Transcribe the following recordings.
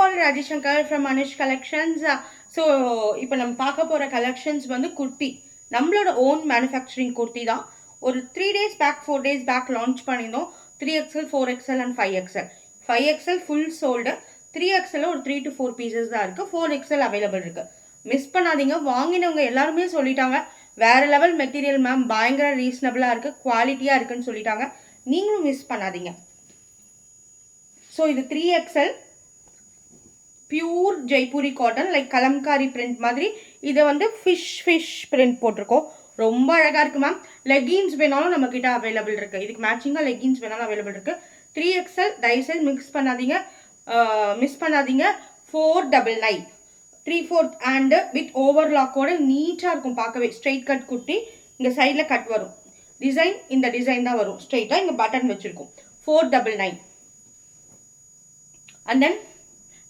all, Rajishankar from Anish Collections. So, இப்போ நம்ம பார்க்க போகிற கலெக்ஷன்ஸ் வந்து குர்த்தி, நம்மளோட ஓன் மேனுஃபேக்சரிங் குர்த்தி தான். ஒரு 3 days pack 4 days pack launch பண்ணியிருந்தோம். 3XL 4XL and 5XL. 5XL full sold, 3XL ஒரு 3 to 4 பீசஸ் தான் இருக்குது. 4XL அவைலபிள் இருக்குது. மிஸ் பண்ணாதீங்க. வாங்கினவங்க எல்லாருமே சொல்லிட்டாங்க வேறு லெவல் மெட்டீரியல் மேம், பயங்கர ரீசனபிளாக இருக்குது, குவாலிட்டியாக இருக்குன்னு சொல்லிட்டாங்க. நீங்களும் மிஸ் பண்ணாதீங்க. ஸோ இது 3XL pure Jaipuri cotton, like Kalamkari print மாதிரி. இதை வந்து ஃபிஷ் பிரிண்ட் போட்டிருக்கோம். ரொம்ப அழகாக இருக்குது மேம். லெகின்ஸ் வேணாலும் நம்மக்கிட்ட அவைலபிள் இருக்குது. இதுக்கு மேட்சிங்காக லெகின்ஸ் வேணாலும் அவைலபிள் இருக்குது. 3XL தயவுசெய்து மிஸ் பண்ணாதீங்க. 499 3/4 ஹேண்டு வித் ஓவர்லாக்கோட நீட்டாக இருக்கும் பார்க்கவே. ஸ்ட்ரெயிட் கட் குர்த்தி, இங்கே சைடில் கட் வரும். டிசைன் இந்த டிசைன் தான் வரும் ஸ்ட்ரெயிட்டாக. இங்கே பட்டன் வச்சுருக்கோம். 499. And then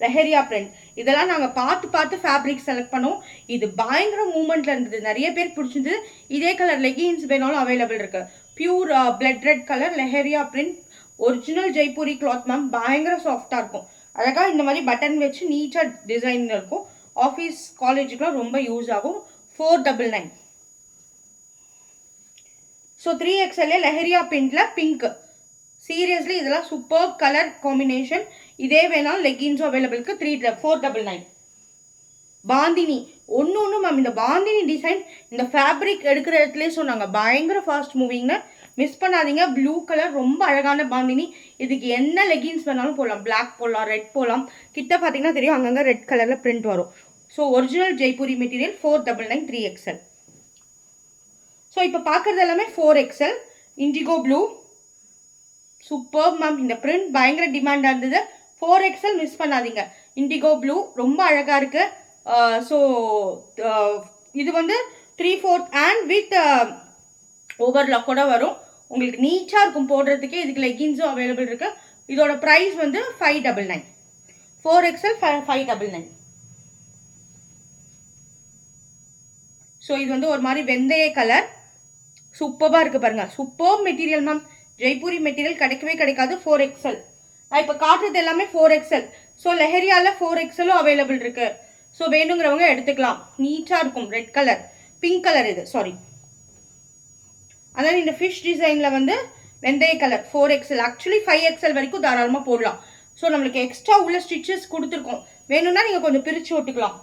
leheriya print. இதெல்லாம் நாங்கள் பார்த்து ஃபேப்ரிக் செலக்ட் பண்ணோம். இது பயங்கர மூமெண்ட்டில் இருந்தது, நிறைய பேர் பிடிச்சிருந்தது. இதே கலர் லெகின்ஸ் வேணாலும் அவைலபிள் இருக்கு. Pure blood red colour leheriya print, original Jaipuri cloth ma'am. பயங்கர சாஃப்டாக இருக்கும். அழகாக இந்த மாதிரி பட்டன் வச்சு நீட்டாக டிசைன் இருக்கும். ஆஃபீஸ் காலேஜுக்குலாம் ரொம்ப யூஸ் ஆகும். 499. ஸோ 3XL லெஹரியா பிரிண்டில் பிங்க். சீரியஸ்லி இதெல்லாம் சூப்பர் கலர் காம்பினேஷன். இதே வேணாலும் லெகின்ஸும் அவைலபிளுக்கு. 499. பாந்தினி ஒன்று மேம். இந்த பாந்தினி டிசைன் இந்த ஃபேப்ரிக் எடுக்கிற இடத்துலேயே சொன்னாங்க பயங்கர ஃபாஸ்ட் மூவிங்னு. மிஸ் பண்ணாதீங்க. ப்ளூ கலர் ரொம்ப அழகான பாந்தினி. இதுக்கு என்ன லெகின்ஸ் வேணாலும் போடலாம். பிளாக் போடலாம், ரெட் போடலாம். கிட்ட பார்த்தீங்கன்னா தெரியும், அங்கங்கே ரெட் கலரில் பிரிண்ட் வரும். So original Jaipuri material. 499 3XL. So இப்போ பார்க்குறது எல்லாமே 4XL indigo blue. Super ma'am. இந்த பிரிண்ட் பயங்கர டிமாண்டாக இருந்தது. 4XL மிஸ் பண்ணாதீங்க. இண்டிகோ ப்ளூ ரொம்ப அழகாக இருக்குது. ஸோ இது வந்து 3/4 ஹேண்ட் வித் ஓவர்லாக்கோட வரும். உங்களுக்கு நீட்டாக இருக்கும் போடுறதுக்கே. இதுக்கு லெகின்ஸும் அவைலபிள் இருக்குது. இதோட ப்ரைஸ் வந்து 599. 4XL 599. ஸோ இது வந்து ஒரு மாதிரி வெந்தய கலர். சூப்பராக இருக்குது பாருங்கள். Super material ma'am. Jaipuri material கிடைக்கவே கிடைக்காது. 4XL. நான் இப்போ காட்டுறது எல்லாமே 4XL. ஸோ லெஹரியாவில் 4XLும் அவைலபிள் இருக்குது. ஸோ வேணுங்கிறவங்க எடுத்துக்கலாம். நீட்டாக இருக்கும். ரெட் கலர், பிங்க் கலர் இது, சாரி. அதனால் இந்த ஃபிஷ் டிசைனில் வந்து வெந்தய கலர் 4XL. ஆக்சுவலி 5XL வரைக்கும் தாராளமாக போடலாம். ஸோ நம்மளுக்கு எக்ஸ்ட்ரா உள்ள ஸ்டிச்சஸ் கொடுத்துருக்கோம். வேணும்னா நீங்கள் கொஞ்சம் பிரித்து ஓட்டுக்கலாம்.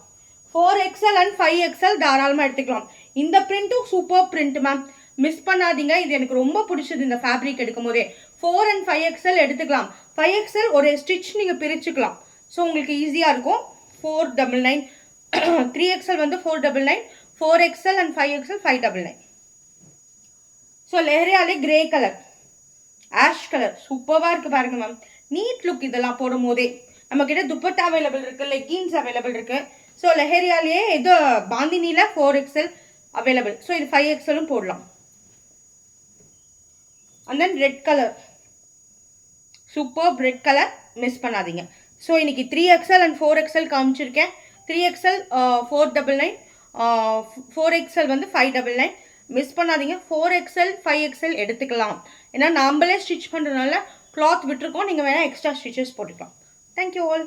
4XL அண்ட் 5XL தாராளமாக எடுத்துக்கலாம். இந்த பிரிண்ட்டும் சூப்பர் பிரிண்ட் மேம். மிஸ் பண்ணாதீங்க. இது எனக்கு ரொம்ப பிடிச்சது இந்த ஃபேப்ரிக் எடுக்கும் போதே. 4 and 5XL எடுத்துக்கலாம். 5XL ஒரு ஸ்டிச் நீங்கள் பிரிச்சுக்கலாம். ஸோ உங்களுக்கு ஈஸியாக இருக்கும். 499. 3XL வந்து 499. 4XL and 5XL 599. ஸோ லெஹரியாலே கிரே கலர், ஆஷ் கலர் சூப்பராக இருக்குது பாருங்க மேம். நீட் லுக் இதெல்லாம் போடும் போதே. நம்மக்கிட்ட துப்பட்டா அவைலபிள் இருக்குது, லெகின்ஸ் அவைலபிள் இருக்குது. ஸோ லெஹரியாலேயே இது பாந்தினியில் 4XL அவைலபிள். ஸோ இது 5XLும் போடலாம். And then red colour, super red colour. Miss பண்ணாதீங்க. ஸோ இன்னைக்கு 3XL அண்ட் 4XL காமிச்சிருக்கேன். 3XL 499, 4XL வந்து 599. மிஸ் பண்ணாதீங்க. 4XL 5XL எடுத்துக்கலாம். ஏன்னா நாம்பளே ஸ்டிச் பண்ணுறதுனால கிளாத் விட்டுருக்கோம். நீங்கள் வேணால் எக்ஸ்ட்ரா ஸ்டிச்சஸ் போட்டுக்கலாம். Thank you all.